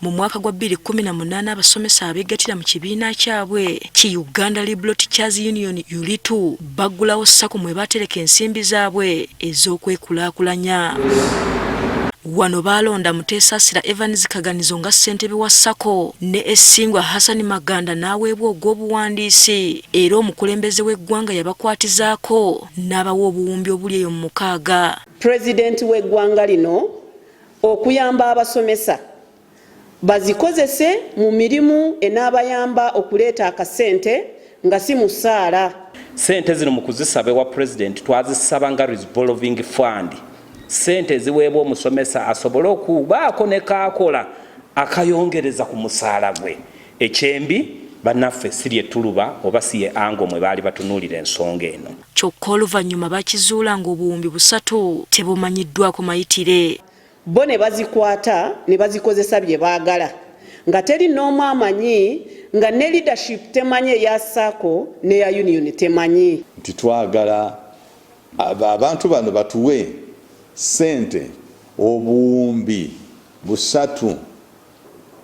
mu mwaka gwa 2018 abasomesa abeegattira mu kibiina kyabwe ki Uganda Liberal Teachers Union ULITU baggulawo SACCO mwe batereka ensimbi zaabwe ez'okwekulaakulanya. Wano balonda Muteesasira Evans Kaganizo nga ssentebe wa SACCO ne Essingwa Hassan Maganda n'aweebwa ogw'obuwandiisi era omukulembeze w'eggwanga yabakwatizaako n'abawa obuwumbi obuli eyo mu 6. Pulezidenti w'eggwanga lino okuyamba abasomesa bazikozese mu mirimu enaabayamba okuleeta akasente nga si musaala. Sente zino mu kuzisaba ewa Pulezidenti twazisaba nga revolving fund. Sente ziweebwa omusomesa asobole okubaako ne kaakola akayongereza ku musaala gwe. Ekyembi bannaffe si ly'ettuluba oba si ye ango mwe baali batunuulira ensonga eno. Kyokka oluvannyuma bakizuula ng'obuwumbi 3 tebumanyiddwako mayitire. Bo ne bazikwata ne bazikozesa bye baagala nga teri n'omu amanyi nga ne leadership temanyi eya SACCO n'eya union temanyi. Nti twagala abantu bano batuwe sente obuwumbi 3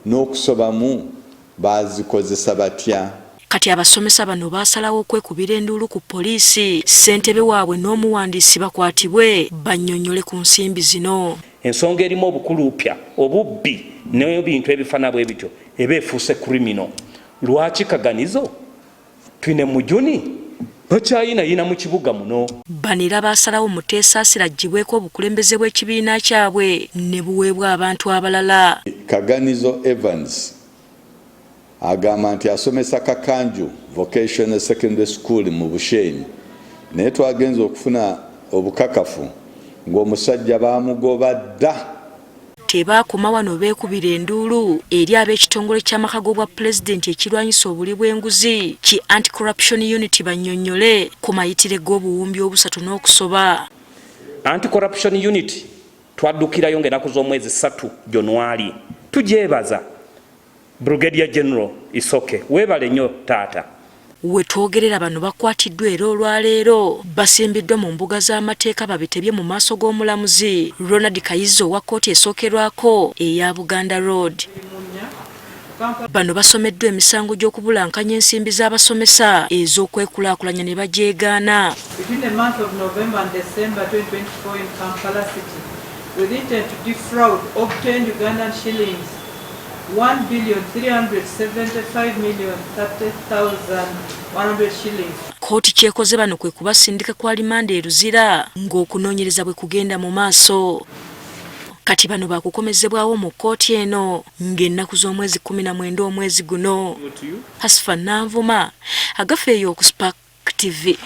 n'okusobamu bazikozesa batya. Kati abasomesa bano baasalawo okwekubira enduulu ku poliisi ssentebe waabwe n'omuwandiisi bakwatibwe bannyonnyole ku nsimbi zino. Ensonga erimu obukuluupya obubbi n'ebintu ebifana bwe bityo eba efuuse criminal. Lwaki Kaganizo twine mujuni bakyayina mu kibuga muno. Banira baasalawo Muteesasira aggyibweko obukulembeze bw'ekibiina kyabwe ne buweebwa abantu abalala. Kaganizo Evans agamba nti asomesa Kakanju Vocational Secondary School mu Bushenyi naye twagenza okufuna obukakafu ng'omusajja baamugoba dda. Tebaakoma wano beekubira enduulu eri ab'ekitongole ky'amaka g'obwa Pulezidenti ekirwanyisa obuli bw'enguzi ki Anti-Corruption Unit bannyonnyole ku mayitire g'obuwumbi 3 n'okusoba. Anti-Corruption Unit twaddukirayo ng'ennaku z'omwezi 3 January. Tugyebaza Brigadier General Isoke weebale nnyo taata. We twogerera bano bakwatiddwa era olwaleero basimbiddwa mu mbuga z'amateeka babitebye mu maaso g'omulamuzi Ronald Kayizo wa kkooti esookerwako eya Buganda Road. Bano basomeddwa emisango gy'okubulankanya ensimbi z'abasomesa ez'okwekulaakulanya ne bajeegaana. Between the month of November and December 2024 in Kampala City, with intent to defraud obtained Ugandan shillings 1,375,030,100 shillings. Kkooti kyekoze bano kwe kubasindika kwa limanda eruzira ng'okunoonyereza bwe kugenda mu maaso. Kati bano baakukomezebwawo mu kkooti eno ng'ennaku z'omwezi 19 omwezi guno. Hasifa Nanvuma agafeeyo ku Spark TV.